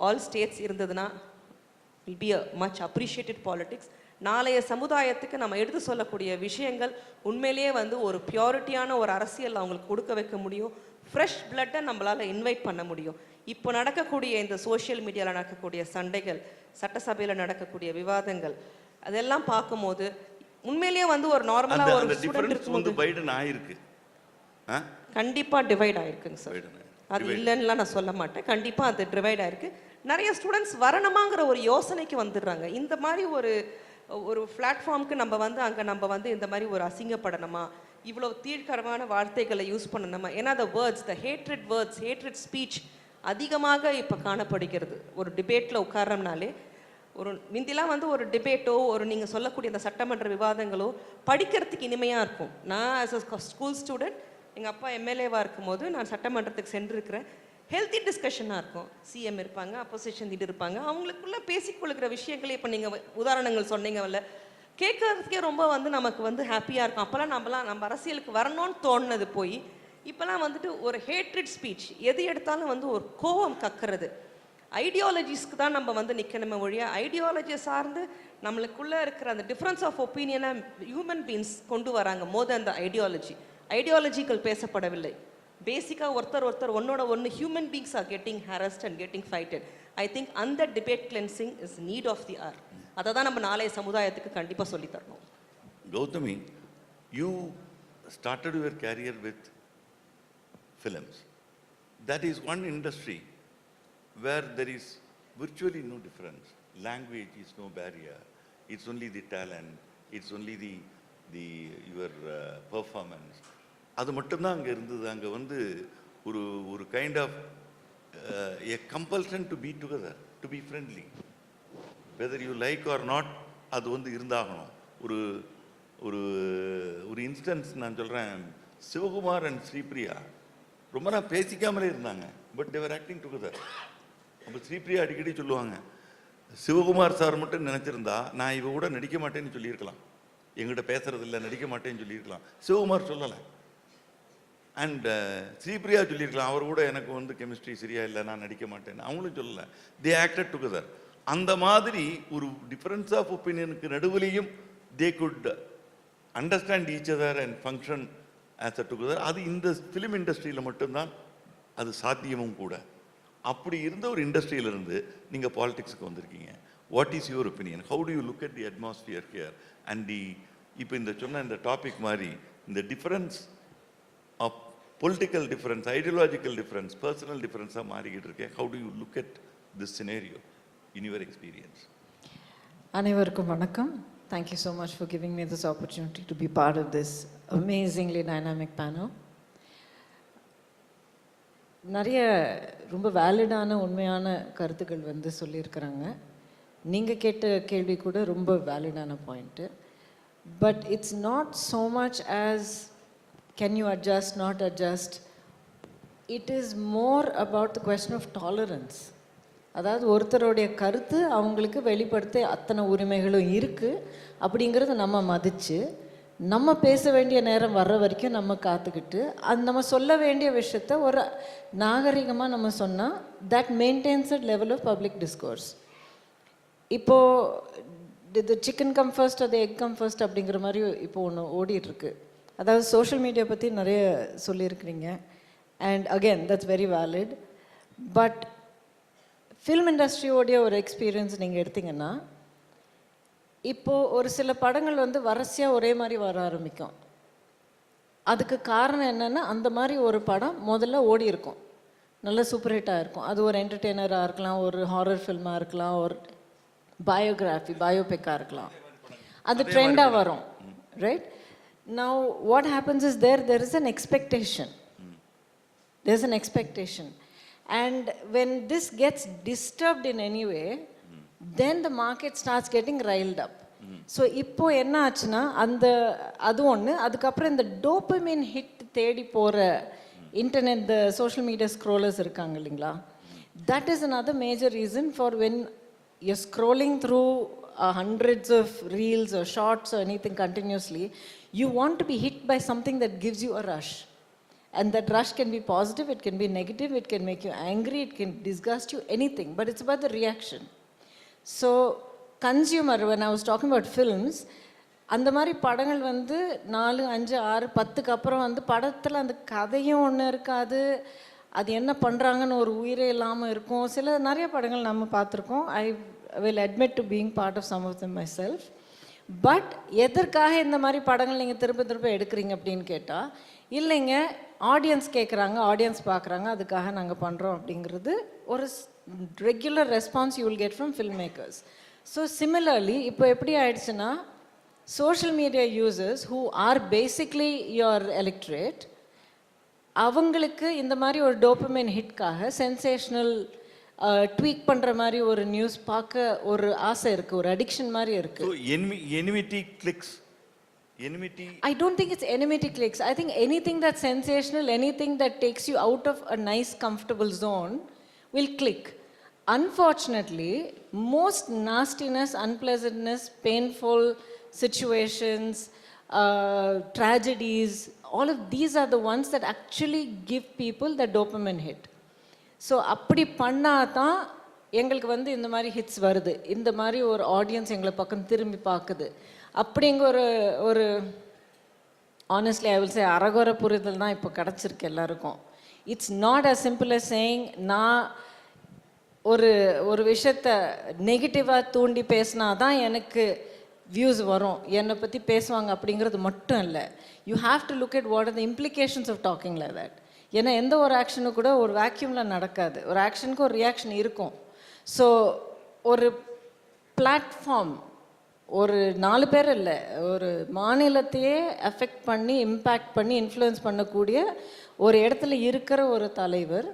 ஆல் ஸ்டேட்ஸ் இருந்ததுன்னா will be a much appreciated politics. நாளைய சமுதாயத்துக்கு நம்ம எடுத்து சொல்லக்கூடிய விஷயங்கள் உண்மையிலேயே வந்து ஒரு பியூரிட்டியான ஒரு அரசியல் அவங்களுக்கு கொடுக்க வைக்க முடியும். ஃப்ரெஷ் பிளட்டை நம்மளால் இன்வைட் பண்ண முடியும். இப்போ நடக்கக்கூடிய இந்த சோஷியல் மீடியாவில் நடக்கக்கூடிய சண்டைகள், சட்டசபையில் நடக்கக்கூடிய விவாதங்கள், அதெல்லாம் பார்க்கும்போது உண்மையிலேயே வந்து ஒரு நார்மலாக ஒரு ஸ்டூடெண்ட் இருக்கும்போது கண்டிப்பாக டிவைட் ஆகிருக்குங்க சார். அது இல்லைன்னுலாம் நான் சொல்ல மாட்டேன், கண்டிப்பாக அது டிவைட் ஆகிருக்கு. நிறைய ஸ்டூடெண்ட்ஸ் வரணுமாங்கிற ஒரு யோசனைக்கு வந்துடுறாங்க. இந்த மாதிரி ஒரு பிளாட்ஃபார்முக்கு நம்ம வந்து அங்கே நம்ம வந்து இந்த மாதிரி ஒரு அசிங்கப்படணுமா, இவ்வளோ தீர்க்கரமான வார்த்தைகளை யூஸ் பண்ணணுமா? ஏன்னா த ஹேட்ரிட் வேர்ட்ஸ், ஹேட்ரிட் ஸ்பீச் அதிகமாக இப்போ காணப்படுகிறது. ஒரு டிபேட்டில் உட்காரோம்னாலே ஒரு முந்திலாம் வந்து ஒரு டிபேட்டோ ஒரு நீங்கள் சொல்லக்கூடிய அந்த சட்டமன்ற விவாதங்களோ படிக்கிறதுக்கு இனிமையாக இருக்கும். நான் ஆஸ் அ ஸ்கூல் ஸ்டூடெண்ட் எங்கள் அப்பா எம்எல்ஏவாக இருக்கும்போது நான் சட்டமன்றத்துக்கு சென்றிருக்கிறேன். ஹெல்த்தி டிஸ்கஷனாக இருக்கும். சிஎம் இருப்பாங்க, அப்போசிஷன் லீடர் இருப்பாங்க, அவங்களுக்குள்ள பேசிக்கொள்கிற விஷயங்களே இப்போ நீங்கள் உதாரணங்கள் சொன்னீங்கல்ல, கேட்கறதுக்கே ரொம்ப வந்து நமக்கு வந்து ஹாப்பியாக இருக்கும். அப்போல்லாம் நம்ம அரசியலுக்கு வரணும்னு தோணுனது போய் இப்போலாம் வந்துட்டு ஒரு ஹேட்ரிட் ஸ்பீச், எது எடுத்தாலும் வந்து ஒரு கோவம் கக்கிறது. ஐடியாலஜிஸ்க்கு தான் நம்ம வந்து நிற்கணுமே ஒழிய ஐடியாலஜியை சார்ந்து நம்மளுக்குள்ளே இருக்கிற அந்த டிஃப்ரென்ஸ் ஆஃப் ஒப்பீனியனை ஹியூமன் பீயிங்ஸ் கொண்டு வராங்க. மோர் தேன் த ஐடியாலஜிக்கல் பேசப்படவில்லை. பேசிக்காக ஒருத்தர் ஒன்று human beings are getting harassed and getting fighted. I think அந்த debate cleansing is need of the hour. அதை தான் நம்ம நாளைய சமுதாயத்துக்கு கண்டிப்பாக சொல்லி தரணும். Gautami, you started your career with films. That is one industry where there is virtually no difference. Language is no barrier. It's only the talent. It's only your performance. அது மட்டும்தான் அங்கே இருந்தது. அங்கே வந்து ஒரு kind of a compulsion to be together, to be friendly. Whether you like or not, அது வந்து இருந்தாகணும். ஒரு இன்ஸ்டன்ஸ் நான் சொல்கிறேன், சிவகுமார் அண்ட் ஸ்ரீபிரியா ரொம்ப நாள் பேசிக்காமலே இருந்தாங்க. But they were acting together. அப்போ ஸ்ரீபிரியா அடிக்கடி சொல்லுவாங்க, சிவகுமார் சார் மட்டும் நினச்சிருந்தா நான் இவ கூட நடிக்க மாட்டேன்னு சொல்லியிருக்கலாம், எங்கிட்ட பேசுறதில்ல நடிக்க மாட்டேன்னு சொல்லியிருக்கலாம். சிவகுமார் சொல்லலை. அண்ட் ஸ்ரீபிரியா சொல்லியிருக்கலாம், அவர் கூட எனக்கு வந்து கெமிஸ்ட்ரி சரியா இல்லை, நான் நடிக்க மாட்டேன்னு. அவங்களும் சொல்லலை. They acted together. அந்த மாதிரி ஒரு டிஃபரன்ஸ் ஆஃப் ஒப்பீனியனுக்கு நடுவிலையும் they good understand each other and function as a together. அது இந்த ஃபிலிம் இண்டஸ்ட்ரியில் மட்டும்தான் அது சாத்தியமும் கூட. அப்படி இருந்த ஒரு இண்டஸ்ட்ரியிலிருந்து நீங்கள் பாலிடிக்ஸுக்கு வந்திருக்கீங்க. What is your opinion? How do you look at the atmosphere here and இப்போ இந்த சொன்ன இந்த டாபிக் மாதிரி இந்த difference of political difference, ideological difference, personal டிஃபரன்ஸாக மாறிக்கிட்டு இருக்கேன். How do you look at this scenario in your experience? அனைவருக்கும் வணக்கம். Thank you so much for giving me this opportunity to be part of this amazingly dynamic panel. நிறைய ரொம்ப வேலிடான உண்மையான கருத்துக்கள் வந்து சொல்லியிருக்கிறாங்க. நீங்கள் கேட்ட கேள்வி கூட ரொம்ப வேலிடான point. But it's not so much as can you adjust, not adjust. It is more about the question of tolerance. அதாவது ஒருத்தருடைய கருத்து அவங்களுக்கு வெளிப்படுத்த அத்தனை உரிமைகளும் இருக்குது அப்படிங்கிறத நம்ம மதித்து நம்ம பேச வேண்டிய நேரம் வர்ற வரைக்கும் நம்ம காத்துக்கிட்டு நம்ம சொல்ல வேண்டிய விஷயத்த ஒரு நாகரிகமாக நம்ம சொன்னால் that maintains a level of public discourse. இப்போது இது சிக்கன் கம் ஃபர்ஸ்ட் அது எக் கம் ஃபர்ஸ்ட் அப்படிங்கிற மாதிரி இப்போ ஒன்று ஓடிட்டுருக்கு. அதாவது சோஷியல் மீடியா பற்றி நிறைய சொல்லியிருக்கிறீங்க. And again that's very valid. But film இண்டஸ்ட்ரியோடைய ஒரு எக்ஸ்பீரியன்ஸ் நீங்கள் எடுத்திங்கன்னா, இப்போது ஒரு சில படங்கள் வந்து வரிசையாக ஒரே மாதிரி வர ஆரம்பிக்கும். அதுக்கு காரணம் என்னென்னா, அந்த மாதிரி ஒரு படம் முதல்ல ஓடி இருக்கும், நல்ல சூப்பர் ஹிட்டாக இருக்கும். அது ஒரு என்டர்டெய்னராக இருக்கலாம், ஒரு ஹாரர் ஃபில்மாக இருக்கலாம், ஒரு பயோபிக்காக இருக்கலாம். அது ட்ரெண்டாக வரும். Right now what happens is there is an expectation. There's an expectation. And when this gets disturbed in any way, then the market starts getting riled up. So இப்போ என்ன ஆச்சுன்னா, அது ஒன்று. அதுக்கப்புறம் இந்த டோபமைன் ஹிட் தேடி போகிற இன்டர்நெட், த சோஷியல் மீடியா ஸ்க்ரோலர்ஸ் இருக்காங்க இல்லைங்களா, that is another major reason for when you're scrolling through hundreds of reels or shorts or anything continuously, you want to be hit by something that gives you a rush. And that rush can be positive, it can be negative, it can make you angry, it can disgust you, anything. But it's about the reaction. So, consumer, when I was talking about films, அந்த மாதிரி படங்கள் வந்து 4, 5, 6, 10க்கு அப்புறம் வந்து படத்தில் அந்த கதையும் ஒன்று இருக்காது, அது என்ன பண்ணுறாங்கன்னு ஒரு உயிரே இல்லாமல் இருக்கும். நிறைய படங்கள் நம்ம பார்த்துருக்கோம். I will admit to being part of some of them myself. But எதற்காக இந்த மாதிரி படங்கள் நீங்கள் திரும்ப எடுக்கிறீங்க அப்படின்னு கேட்டால், இல்லைங்க ஆடியன்ஸ் கேட்குறாங்க, ஆடியன்ஸ் பார்க்குறாங்க, அதுக்காக நாங்கள் பண்ணுறோம் அப்படிங்கிறது ஒரு regular response you will get from film makers. So similarly இப்போ எப்படி ஆயிடுச்சுன்னா, social media users who are basically your electorate, அவங்களுக்கு இந்த மாதிரி ஒரு டோபமைன் ஹிட்காக சென்சேஷ்னல் ட்வீக் பண்ணுற மாதிரி ஒரு நியூஸ் பார்க்க ஒரு ஆசை இருக்குது, ஒரு அடிக்ஷன் மாதிரி இருக்குது. So enmity clicks. Enmity. I don't think it's enmity clicks. I think anything that's sensational, anything that takes you out of a nice, comfortable zone will click. Unfortunately, most nastiness, unpleasantness, painful situations, tragedies, all of these are the ones that actually give people the dopamine hit. So அப்படி பண்ணால் தான் எங்களுக்கு வந்து இந்த மாதிரி hits வருது, இந்த மாதிரி ஒரு ஆடியன்ஸ் எங்களை பக்கம் திரும்பி பார்க்குது அப்படிங்கிற ஒரு ஆனஸ்ட்லி ஐ வில் சே அரகுர புரிதல் தான் இப்போ கிடச்சிருக்கு எல்லாருக்கும். It's not as simple as saying நான் ஒரு விஷயத்தை நெகட்டிவாக தூண்டி பேசினா தான் எனக்கு வியூஸ் வரும், என்னை பற்றி பேசுவாங்க அப்படிங்கிறது மட்டும் இல்லை. You have to look at what are the implications of talking like that. ஏன்னா எந்த ஒரு ஆக்ஷனும் கூட ஒரு வேக்யூமில் நடக்காது, ஒரு ஆக்ஷனுக்கு ஒரு ரியாக்ஷன் இருக்கும். ஸோ ஒரு பிளாட்ஃபார்ம் ஒரு 4 பேர் இல்லை, ஒரு மாநிலத்தையே அஃபெக்ட் பண்ணி இம்பேக்ட் பண்ணி இன்ஃப்ளூயன்ஸ் பண்ணக்கூடிய ஒரு இடத்துல இருக்கிற ஒரு தலைவர்,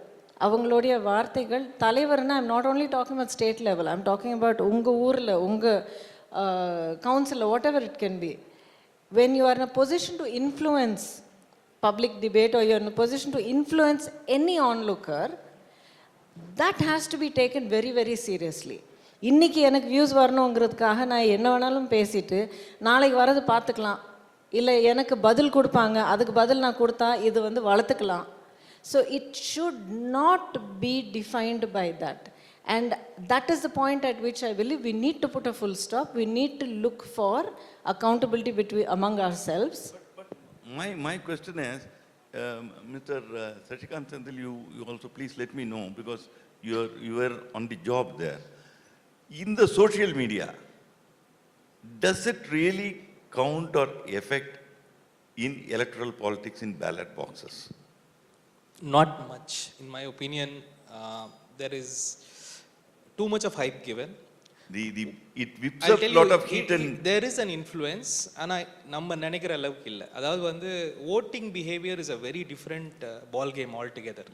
அவங்களுடைய வார்த்தைகள், தலைவர்னா I'm not only talking about state level, I'm talking about உங்கள் ஊரில் உங்கள் கவுன்சிலில் whatever it can be. When you are in a position to influence public debate or you're in a position to influence any onlooker, that has to be taken very very seriously. இன்னைக்கு எனக்கு views வரணுங்கிறதுக்காக நான் என்ன வேணாலும் பேசிட்டு நாளைக்கு வரது பார்த்துக்கலாம், இல்லை எனக்கு பதில் கொடுப்பாங்க அதுக்கு பதில் நான் கொடுத்தா இது வந்து வளர்த்துக்கலாம். So it should not be defined by that. And that is the point at which I believe we need to put a full stop. We need to look for accountability among ourselves. My question is, Mr. Sashikant Sendil, you also please let me know, because you were on the job there. In the social media, does it really count or affect in electoral politics in ballot boxes? Not much. In my opinion, there is too much of hype given. It whips I'll up tell lot you, of heat and there is an influence, ஆனா நம்ம நினைக்கிற அளவுக்கு இல்லை. அதாவது வந்து voting behavior is a very different ball game altogether.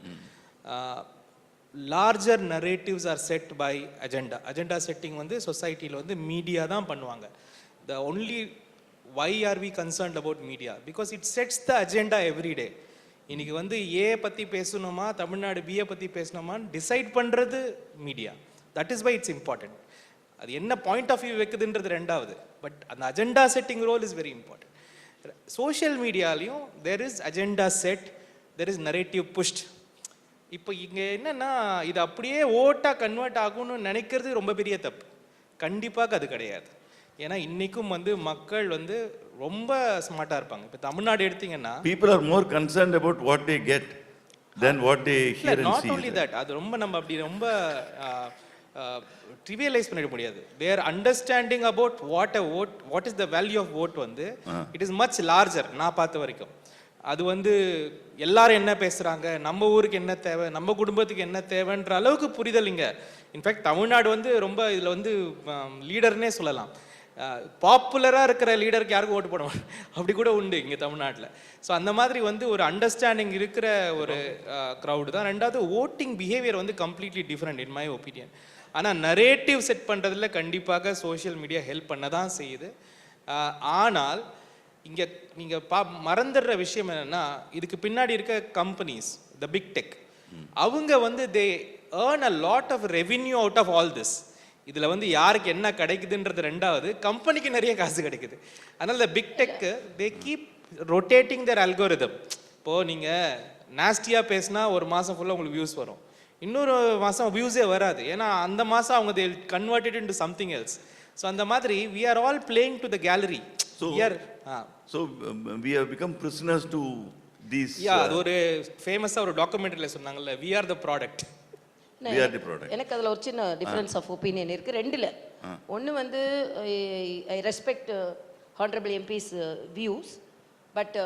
Larger narratives are set by agenda setting வந்து சொசைட்டியில் வந்து மீடியா தான் பண்ணுவாங்க. The only why are we concerned about media? Because it sets the agenda every day. இன்னைக்கு வந்து ஏ பற்றி பேசணுமா Tamil Nadu BA பற்றி பேசணுமா டிசைட் பண்ணுறது media. That is why it's important. அது என்ன பாயிண்ட் ஆஃப் வியூ வைக்குதுன்றது ரெண்டாவது, பட் அந்த agenda setting role is very important. சோஷியல் மீடியாலையும் there is agenda set, there is narrative pushed. இப்போ இங்கே என்னென்னா இது அப்படியே ஓட்டாக கன்வெர்ட் ஆகும்னு நினைக்கிறது ரொம்ப பெரிய தப்பு. கண்டிப்பாக அது கிடையாது. ஏன்னா இன்றைக்கும் வந்து மக்கள் வந்து ரொம்ப ஸ்மார்ட்டாக இருப்பாங்க. இப்போ தமிழ்நாடு எடுத்தீங்கன்னா people are more concerned about what they get than what they hear and see. Not only that, அது ரொம்ப நம்ம அப்படி ரொம்ப ட்ரிவியலைஸ் பண்ணிட முடியாது. Their understanding about what is the value of vote வந்து இட் இஸ் மச் லார்ஜர். நான் பார்த்த வரைக்கும் அது வந்து எல்லாரும் என்ன பேசுகிறாங்க, நம்ம ஊருக்கு என்ன தேவை, நம்ம குடும்பத்துக்கு என்ன தேவைன்ற அளவுக்கு புரிதல் இங்கே. இன்ஃபேக்ட் தமிழ்நாடு வந்து ரொம்ப இதில் வந்து லீடர்னே சொல்லலாம். பாப்புலராக இருக்கிற லீடருக்கு யாருக்கும் ஓட்டு போட அப்படி கூட உண்டு இங்கே தமிழ்நாட்டில். ஸோ அந்த மாதிரி வந்து ஒரு அண்டர்ஸ்டாண்டிங் இருக்கிற ஒரு க்ரௌடு தான். ரெண்டாவது ஓட்டிங் பிஹேவியர் வந்து completely different in my opinion. ஆனால் நரேட்டிவ் செட் பண்ணுறதுல கண்டிப்பாக சோஷியல் மீடியா ஹெல்ப் பண்ண தான் செய்யுது. ஆனால் இங்கே நீங்கள் மறந்துடுற விஷயம் என்னென்னா, இதுக்கு பின்னாடி இருக்க கம்பெனிஸ், த பிக் டெக், அவங்க வந்து they earn a lot of revenue out of all this. இதில் வந்து யாருக்கு என்ன கிடைக்குதுன்றது ரெண்டாவது, கம்பெனிக்கு நிறைய காசு கிடைக்குது. அதனால் the big tech they keep rotating their algorithm. இப்போது நீங்கள் நாஸ்டியாக பேசினா ஒரு மாதம் ஃபுல்லாக உங்களுக்கு வியூஸ் வரும், இன்னொரு மாதம் வியூஸே வராது. ஏன்னா அந்த மாதம் அவங்க they converted into something else. So அந்த மாதிரி we are all playing to the gallery. So we have become prisoners to these. அது ஒரு ஃபேமஸாக ஒரு டாக்குமெண்ட்ரியில் சொன்னாங்கல்ல, வி ஆர் த ப்ராடக்ட். எனக்கு அதில் ஒரு சின்ன டிஃப்ரென்ஸ் ஆஃப் ஒப்பீனியன் இருக்குது ரெண்டில். ஒன்று வந்து I respect honourable MPs views, but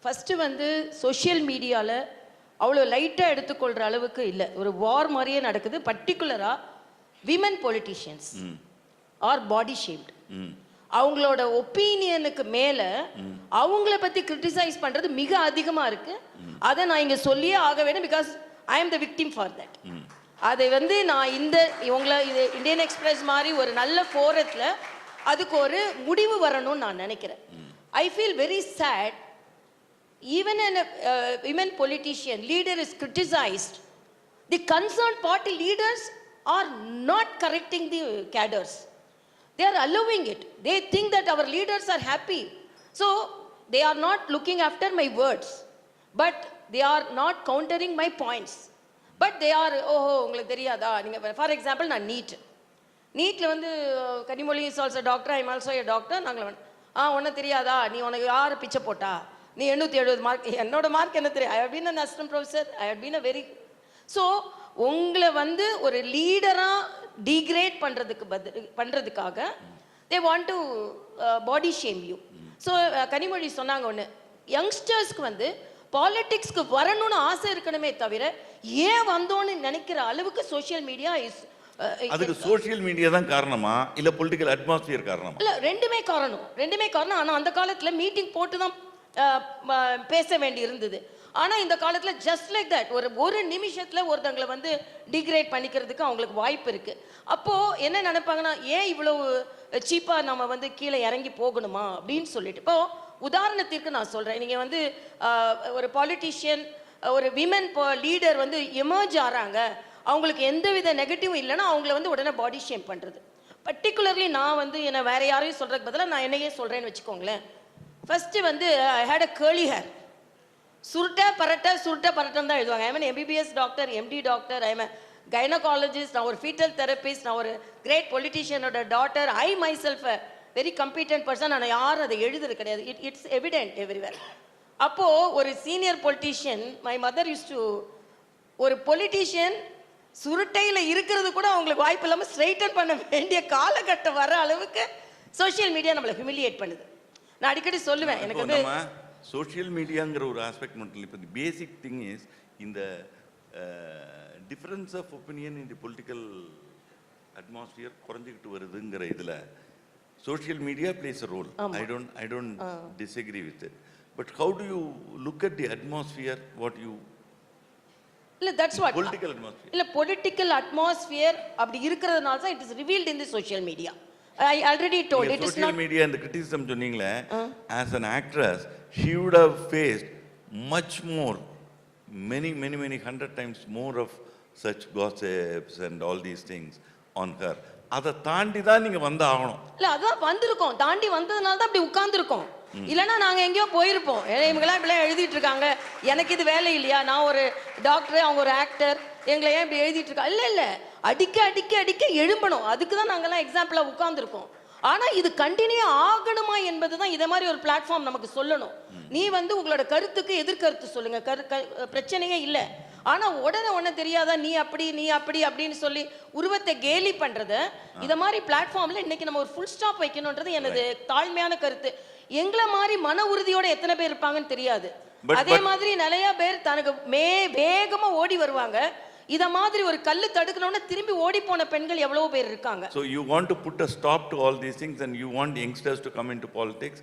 first வந்து சோஷியல் மீடியாவில் அவ்வளோ லைட்டாக எடுத்துக்கொள்கிற அளவுக்கு இல்லை. ஒரு வார் மாதிரியே நடக்குது. பர்டிகுலராக women politicians are body shaped. அவங்களோட ஒப்பீனியனுக்கு மேலே அவங்கள பற்றி கிரிட்டிசைஸ் பண்ணுறது மிக அதிகமாக இருக்குது. அதை நான் இங்கே சொல்லியே ஆக வேண்டும், because I am the victim for that. அதை வந்து நான் இவங்களை இது இந்தியன் எக்ஸ்பிரஸ் மாதிரி ஒரு நல்ல ஃபோரத்தில் அதுக்கு ஒரு முடிவு வரணும்னு நான் நினைக்கிறேன். I feel very sad. Even a women politician leader is criticized, the concerned party leaders are not correcting the cadres. They are allowing it. They think that our leaders are happy, so they are not looking after my words, but they are not countering my points. But they are உங்களுக்கு தெரியாதா நீங்க for example நான் நீட்ல வந்து Kanimozhi is also doctor, I am also a doctor. நாங்கள் ஒன்றும் தெரியாதா, நீ உனக்கு யார் பிச்சை போட்டா, நீ 870 மார்க், என்னோட மார்க் என்ன தெரியும், I have been an assistant professor, I have been a very. So உங்களை வந்து ஒரு லீடராக டிகிரேட் பண்ணுறதுக்காக they want to body shame you. So Kanimozhi சொன்னாங்க ஒன்று, யங்ஸ்டர்ஸ்க்கு வந்து பாலிட்டிக்ஸ்க்கு வரணும்னு ஆசை இருக்கணுமே தவிர ஏன் வந்தோன்னு நினைக்கிற அளவுக்கு சோஷியல் மீடியா இஸ் அதுக்கு சோஷியல் மீடியா தான் காரணமா இல்ல பொலிட்டிக்கல் அட்மாஸ்பியர் காரணமா? இல்ல ரெண்டுமே காரணம். ஆனா அந்த காலத்துல மீட்டிங் போட்டு தான் பேச வேண்டி இருந்தது. ஆனா இந்த காலத்துல ஜஸ்ட் லைக் தட் ஒரு நிமிஷத்துல ஒருத்தங்களை வந்து டிகிரேட் பண்ணிக்கிறதுக்கு அவங்களுக்கு வாய்ப்பு இருக்கு. அப்போ என்ன நினைப்பாங்கன்னா, ஏன் இவ்வளவு சீப்பா நம்ம வந்து கீழே இறங்கி போகணுமா அப்படின்னு சொல்லிட்டு. இப்போ உதாரணத்திற்கு நான் சொல்றேன், நீங்க வந்து ஒரு பாலிட்டிஷியன், ஒரு விமன் லீடர் வந்து எமர்ஜ் ஆறாங்க, அவங்களுக்கு எந்தவித நெகட்டிவும் இல்லைன்னா அவங்கள வந்து உடனே பாடி ஷேம் பண்ணுறது. பர்டிகுலர்லி நான் வந்து என்னை வேற யாரையும் சொல்கிறதுக்கு பதிலாக நான் என்னையே சொல்கிறேன்னு வச்சுக்கோங்களேன். ஃபஸ்ட்டு வந்து I had a curly hair. சுருட்ட பரட்டம் தான் எழுதுவாங்க. I am MBBS doctor, MD doctor, I am gynaecologist, நான் ஒரு ஃபீட்டல் தெரபிஸ்ட், நான் ஒரு கிரேட் பொலிட்டிஷியனோட daughter, I myself a very competent person. ஆனால் யாரும் அதை எழுதுறது கிடையாது. It's evident everywhere. அப்போது ஒரு senior politician, my mother used to, ஒரு பொலிட்டிஷியன் சுருட்டையில் இருக்கிறது கூட அவங்களுக்கு வாய்ப்பு இல்லாமல் ஸ்ட்ரைட்டன் பண்ண வேண்டிய காலகட்டம் வர அளவுக்கு சோஷியல் மீடியா நம்மளை ஹியூமிலியேட் பண்ணுது. நான் அடிக்கடி சொல்லுவேன், எனக்கு வந்து சோஷியல் மீடியாங்கிற ஒரு ஆஸ்பெக்ட் மட்டும் இல்லை. இப்போ தி பேசிக் திங் இஸ் இந்த difference of opinion in the political atmosphere குறைஞ்சிக்கிட்டு வருதுங்கிற இதில் social media plays a role. I don't disagree with it. But how do you look at the atmosphere, what you இல்ல that's what political atmosphere. இல்ல political atmosphere அப்படி இருக்கிறதுனால தான் it is revealed in the social media. I already told it is not social media and the criticism சொன்னீங்களே, as an actress she would have faced much more, many 100 times more of such gossips and all these things on her. அதை தாண்டி தான் நீங்க வந்து ஆகணும். இல்ல அதான் வந்திருக்கோம், தாண்டி வந்ததுனால தான் அப்படி உட்கார்ந்துருக்கோம். இல்லைன்னா நாங்க எங்கேயோ போயிருப்போம். இவங்கெல்லாம் இப்படிலாம் எழுதிட்டு இருக்காங்க, எனக்கு இது வேலை இல்லையா, நான் ஒரு டாக்டர், அவங்க ஒரு ஆக்டர், எங்களை ஏன் இப்படி எழுதிட்டு இருக்கா? இல்ல அடிக்க எழும்பணும். அதுக்கு தான் நாங்கெல்லாம் எக்ஸாம்பிளா உட்கார்ந்துருக்கோம். ஆனா இது கண்டினியூ ஆகணுமா என்பது தான் இதை மாதிரி ஒரு பிளாட்ஃபார்ம் நமக்கு சொல்லணும். நீ வந்து உங்களோட கருத்துக்கு எதிர்கருத்து சொல்லுங்க, பிரச்சனையே இல்லை. ஆனா உடனே தெரியாதா, நீ அப்படி அப்படின்னு சொல்லி உருவத்தை கேலி பண்றத இத மாதிரி பிளாட்ஃபார்ம்ல இன்னைக்கு நம்ம ஒரு ஃபுல் ஸ்டாப் வைக்கணும்ன்றது எனது தாழ்மையான கருத்து. எங்களை மாதிரி மன உறுதியோட எத்தனை பேர் இருப்பாங்கன்னு தெரியாது. அதே மாதிரி நிறைய பேர் தனக்கு வேகமா ஓடி வருவாங்க. இத மாதிரி ஒரு கல்லு தடுக்கணும்னா திரும்பி ஓடி போன பெண்கள் எவ்வளவு பேர் இருக்காங்க. So you want to put a stop to all these things and you want youngsters to come into politics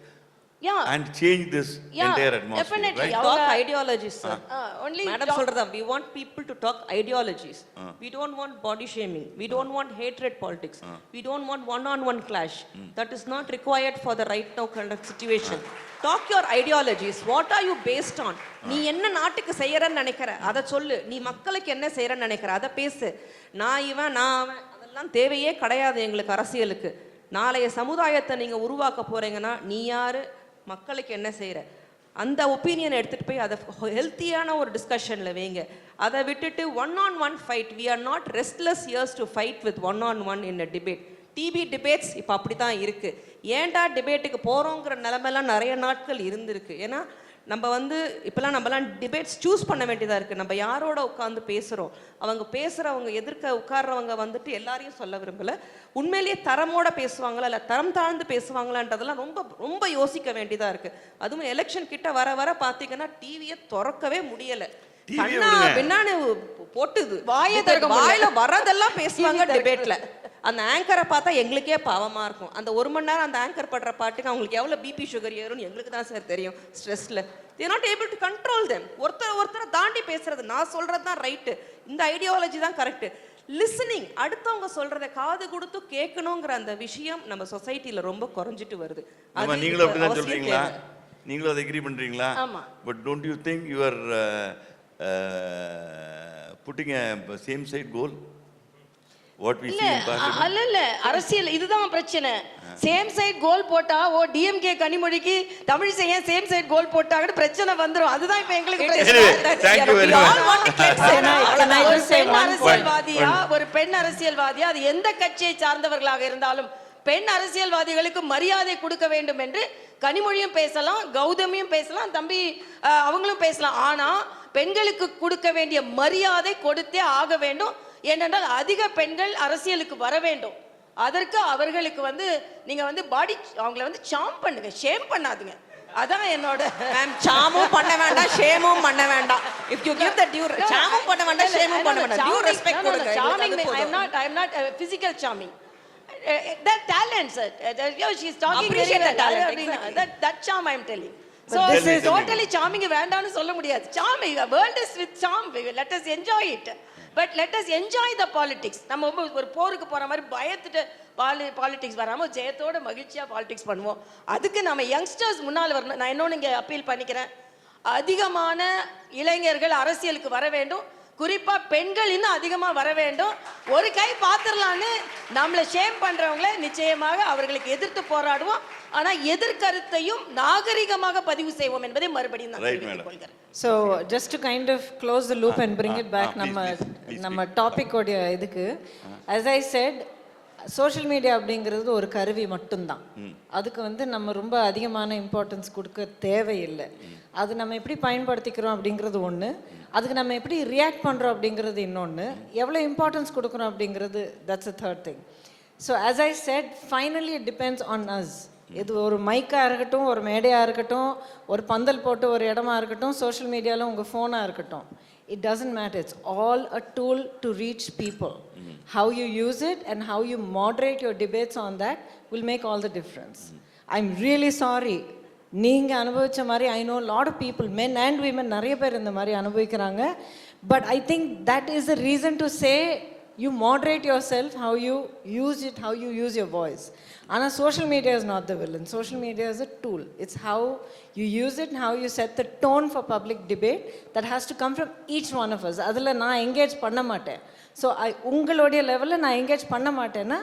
and change this entire atmosphere, definitely. right? Talk ideologies, sir. Only Madam சொல்றதா, we want people to talk ideologies. We don't want body shaming, we don't want hatred politics, we don't want one-on-one clash. That is not required for the right now kind of situation. Talk your ideologies. What are you based on? நீ என்ன நாட்டுக்கு செய்யறன்னு நினைக்கிற அதை சொல்லு. நீ மக்களுக்கு என்ன செய்யறன்னு நினைக்கிற அதை பேசு. நான் அவன் அதெல்லாம் தேவையே கிடையாது எங்களுக்கு அரசியலுக்கு. நாளைய சமுதாயத்தை நீங்க உருவாக்க போறீங்கன்னா நீ யாரு, மக்களுக்கு என்ன செய்யற, அந்த ஒப்பீனியனை எடுத்துட்டு போய் அதை ஹெல்த்தியான ஒரு டிஸ்கஷன்ல வைங்க. அதை விட்டுட்டு one fight. We are not restless years to fight with one in a debate. TV debates இப்போ அப்படி தான் இருக்குது. ஏன்டா டிபேட்டுக்கு போகிறோங்கிற நிலமெல்லாம் நிறைய நாட்கள் இருந்திருக்கு. ஏன்னா நம்ம வந்து இப்போலாம் நம்மலாம் டிபேட்ஸ் சூஸ் பண்ண வேண்டியதாக இருக்குது. நம்ம யாரோட உட்காந்து பேசுகிறோம், அவங்க பேசுகிறவங்க எதிர்க்க உட்கார்றவங்க வந்துட்டு எல்லாரையும் சொல்ல விரும்பலை, உண்மையிலேயே தரமோட பேசுவாங்களா இல்லை தரம் தாழ்ந்து பேசுவாங்களான்றதெல்லாம் ரொம்ப யோசிக்க வேண்டியதாக இருக்குது. அதுவும் எலெக்ஷன் கிட்ட வர பார்த்தீங்கன்னா டிவியை திறக்கவே முடியலை. பின்னாடி போட்டுது வாயில வரதெல்லாம் பேசுவாங்க டிபேட்ல. அந்த ஆங்கரை பார்த்தா எங்களுக்கே பாவமாக இருக்கும். அந்த 1 மணி நேரம் அந்த ஆங்கர் படுற பாட்டுக்கு அவங்களுக்கு எவ்வளோ பிபி சுகர் ஏறும்னு எங்களுக்கு தான் சார் தெரியும். ஸ்ட்ரெஸ்ல they are not able to control them. ஒருத்தரை தாண்டி பேசுறது, நான் சொல்றது தான் ரைட்டு, இந்த ஐடியாலஜி தான் கரெக்ட். லிசனிங், அடுத்தவங்க சொல்றதை காது கொடுத்து கேட்கணுங்கிற அந்த விஷயம் நம்ம சொசைட்டில ரொம்ப குறைஞ்சிட்டு வருது. ஆமா, அது நீங்களும் இப்ப அப்படிதான் அவசியம் சொல்றீங்களா? தேவை. நீங்களும் அதை அக்ரி பண்றீங்களா? ஆமா. But don't you think you are putting a same side goal? What we இல்ல see in parliament? இல்ல அரசியல் இதுதான் பிரச்சனை. சேம் சைடு கோல் போட்டா டிஎம்கே கனிமொழிக்கு தமிழிசை ஏன் சேம் சைடு கோல் போட்டாங்கன்னு பிரச்சனை வந்துரும். அதுதான் இப்ப எங்களுக்கு பிரச்சனை. Anyway, thank you very We all much. want to get Can I ஒரு just say பெண் one அரசியல்வாதியா ஒரு பெண் அரசியல்வாதியா அது எந்த கட்சியை சார்ந்தவர்களாக இருந்தாலும் பெண் அரசியல்வாதிகளுக்கு மரியாதை கொடுக்க வேண்டும் என்று கனிமொழியும் பேசலாம், கௌதமியும் பேசலாம், தம்பி அவங்களும் பேசலாம். ஆனா பெண்களுக்கு கொடுக்க வேண்டிய மரியாதை கொடுத்தே ஆக வேண்டும். ஏனென்றால் அதிக பெண்கள் அரசியலுக்கு வர வேண்டும். அதற்கு அவர்களுக்கு நீங்க பாடி அவங்கள சாம் பண்ணுங்க, ஷேம் பண்ணாதீங்க. அதான் என்னோட மேம். சாமும் பண்ண வேண்டாம், ஷேமும் பண்ண வேண்டாம். If you give the due, சாமும் பண்ண வேண்டாம், ஷேமும் பண்ண வேண்டாம். டியூ ரெஸ்பெக்ட் கொடுங்க. Charming, I am not physical charming. That talent, sir. She is talking very Appreciate well. the talent, exactly. That charm I am telling. So But this is totally charming வேண்டாம்னு சொல்ல முடியாது. Charming, the world is with charm. Let us enjoy it. But let us enjoy the politics. நம்ம ஒரு போருக்கு போற மாதிரி பயத்துட்டு politics வராம ஜெயத்தோட மகிழ்ச்சியா பாலிடிக்ஸ் பண்ணுவோம். அதுக்கு நம்ம யங்ஸ்டர்ஸ் முன்னால் வரணும். நான் இன்னொன்னு இங்க அப்பீல் பண்ணிக்கிறேன். அதிகமான இளைஞர்கள் அரசியலுக்கு வர வேண்டும். குறிப்பா பெண்கள் இன்னும் அதிகமா வர வேண்டும். ஒரு கை பாத்திரலான்னு நம்மளை ஷேம் பண்றவங்கள நிச்சயமாக அவர்களுக்கு எதிர்த்து போராடுவோம். ஆனா எதிர்கருத்தையும் நாகரிகமாக பதிவு செய்வோம் என்பதை மறுபடியும் நான் தெரிவித்துக் கொள்கிறேன். So just to kind of close the loop and bring it back நம்ம டாபிக் உடைய இதுக்கு, as I said, social media அப்படிங்கிறது ஒரு கருவி மட்டும்தான். அதுக்கு நம்ம ரொம்ப அதிகமான இம்பார்ட்டன்ஸ் கொடுக்க தேவையில்லை. அது நம்ம எப்படி பயன்படுத்திக்கிறோம் அப்படிங்கிறது ஒன்று, அதுக்கு நம்ம எப்படி ரியாக்ட் பண்ணுறோம் அப்படிங்கிறது இன்னொன்று, எவ்வளோ இம்பார்ட்டன்ஸ் கொடுக்குறோம் அப்படிங்கிறது that's a third thing. So as I said, finally it depends on us. இது ஒரு மைக்காக இருக்கட்டும், ஒரு மேடையாக இருக்கட்டும், ஒரு பந்தல் போட்டு ஒரு இடமா இருக்கட்டும், சோஷியல் மீடியாவில் உங்கள் ஃபோனாக இருக்கட்டும், it doesn't matter. It's all a tool to reach people. How you use it and how you moderate your debates on that will make all the difference. I'm really sorry. நீங்கள் அனுபவித்த மாதிரி I know a lot of people, men and women, நிறைய பேர் இந்த மாதிரி அனுபவிக்கிறாங்க. But I think that is a reason to say you moderate yourself, how you use it, how you use your voice. ஆனால் social media is not the villain. Social media is a tool. It's how you use it and how you set the tone for public debate that has to come from each one of us. அதில் நான் engage பண்ண மாட்டேன். So உங்களுடைய லெவலில் நான் engage பண்ண மாட்டேன்னா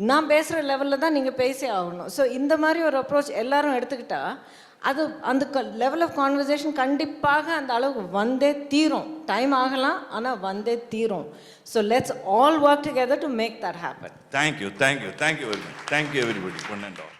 நான் பேசுகிற லெவலில் தான் நீங்கள் பேசி ஆகணும். ஸோ இந்த மாதிரி ஒரு அப்ரோச் எல்லாரும் எடுத்துக்கிட்டா அது அந்த லெவல் ஆஃப் கான்வர்சேஷன் கண்டிப்பாக அந்த அளவுக்கு வந்தே தீரும். டைம் ஆகலாம், ஆனால் வந்தே தீரும். So let's all work together to make that happen. Thank you very much. Thank you everybody. One and all.